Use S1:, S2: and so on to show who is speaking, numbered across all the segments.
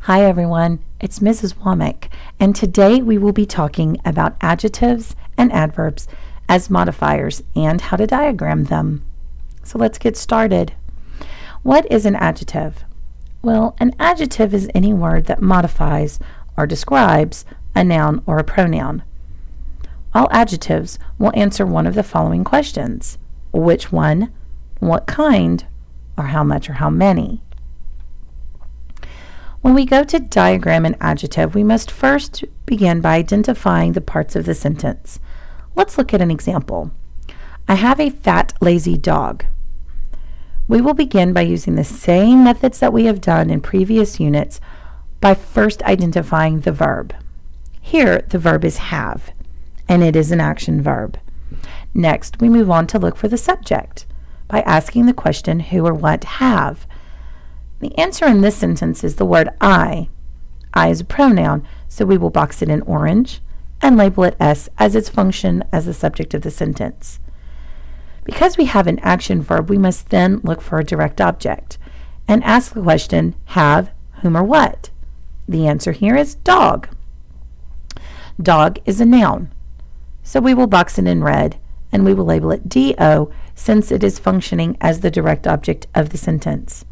S1: Hi everyone, it's Mrs. Womack, and today we will be talking about adjectives and adverbs as modifiers and how to diagram them. So let's get started. What is an adjective? Well, an adjective is any word that modifies or describes a noun or a pronoun. All adjectives will answer one of the following questions: which one, what kind, or how much or how many. When we go to diagram an adjective, we must first begin by identifying the parts of the sentence. Let's look at an example. I have a fat, lazy dog. We will begin by using the same methods that we have done in previous units by first identifying the verb. Here, the verb is have, and it is an action verb. Next, we move on to look for the subject by asking the question, who or what have. The answer in this sentence is the word I. I is a pronoun, so we will box it in orange and label it S as its function as the subject of the sentence. Because we have an action verb, we must then look for a direct object and ask the question, have, whom, or what? The answer here is dog. Dog is a noun, so we will box it in red and we will label it DO since it is functioning as the direct object of the sentence.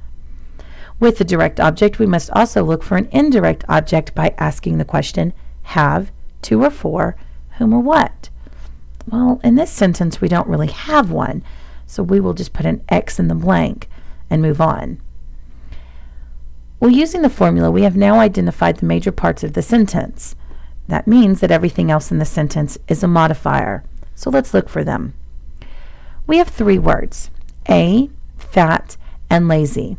S1: With the direct object, we must also look for an indirect object by asking the question, have, to or for, whom or what? Well, in this sentence, we don't really have one, so we will just put an X in the blank and move on. Well, using the formula, we have now identified the major parts of the sentence. That means that everything else in the sentence is a modifier, so let's look for them. We have three words, a, fat, and lazy.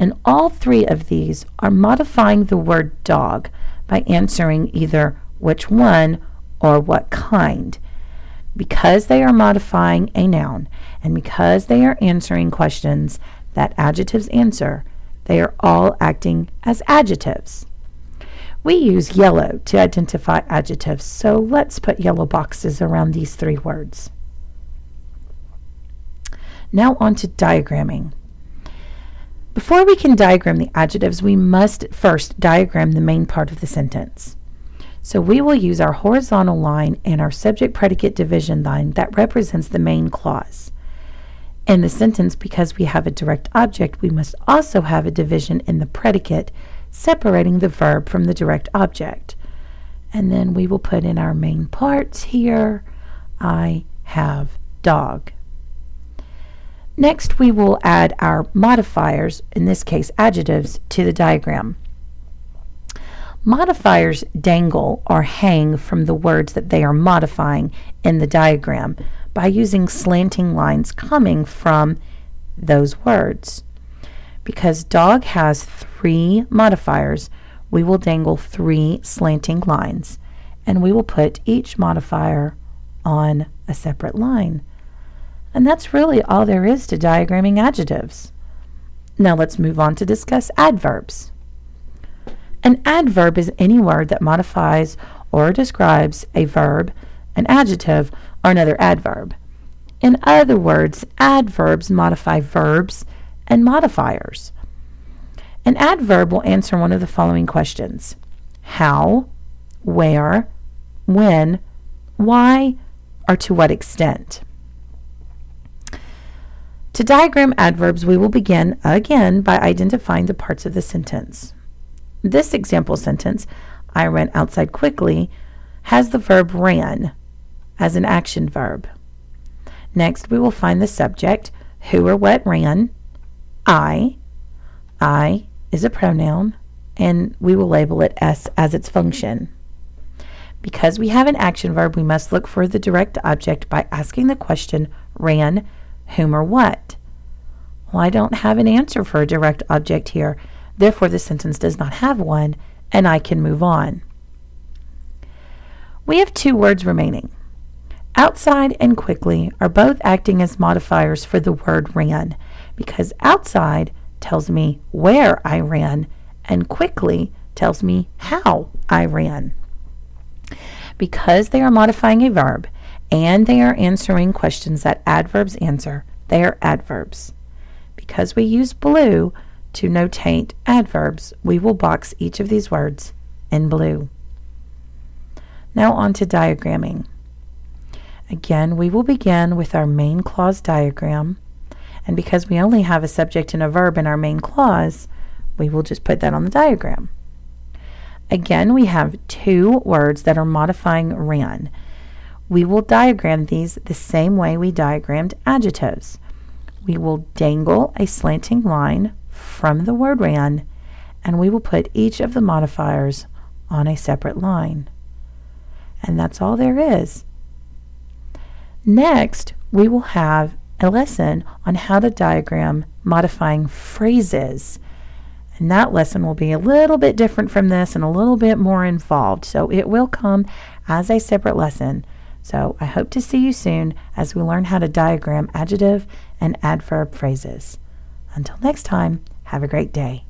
S1: And all three of these are modifying the word dog by answering either which one or what kind. Because they are modifying a noun and because they are answering questions that adjectives answer, they are all acting as adjectives. We use yellow to identify adjectives, so let's put yellow boxes around these three words. Now on to diagramming. Before we can diagram the adjectives, we must first diagram the main part of the sentence. So we will use our horizontal line and our subject-predicate division line that represents the main clause. In the sentence, because we have a direct object, we must also have a division in the predicate separating the verb from the direct object. And then we will put in our main parts here, I have dog. Next, we will add our modifiers, in this case adjectives, to the diagram. Modifiers dangle or hang from the words that they are modifying in the diagram by using slanting lines coming from those words. Because dog has three modifiers, we will dangle three slanting lines, and we will put each modifier on a separate line. And that's really all there is to diagramming adjectives. Now let's move on to discuss adverbs. An adverb is any word that modifies or describes a verb, an adjective, or another adverb. In other words, adverbs modify verbs and modifiers. An adverb will answer one of the following questions: how, where, when, why, or to what extent. To diagram adverbs, we will begin again by identifying the parts of the sentence. This example sentence, I ran outside quickly, has the verb ran as an action verb. Next, we will find the subject, who or what ran. I is a pronoun, and we will label it S as its function. Because we have an action verb, we must look for the direct object by asking the question, ran, whom or what? Well, I don't have an answer for a direct object here, therefore the sentence does not have one, and I can move on. We have two words remaining. Outside and quickly are both acting as modifiers for the word ran, because outside tells me where I ran, and quickly tells me how I ran. Because they are modifying a verb, and they are answering questions that adverbs answer, they are adverbs. Because we use blue, To notate adverbs, we will box each of these words in blue. Now on to diagramming. Again, we will begin with our main clause diagram, and because we only have a subject and a verb in our main clause, we will just put that on the diagram. Again, we have two words that are modifying ran. We will diagram these the same way we diagrammed adjectives. We will dangle a slanting line from the word ran, and we will put each of the modifiers on a separate line. And that's all there is. Next, we will have a lesson on how to diagram modifying phrases. And that lesson will be a little bit different from this and a little bit more involved. So it will come as a separate lesson. So I hope to see you soon as we learn how to diagram adjective and adverb phrases. Until next time, have a great day.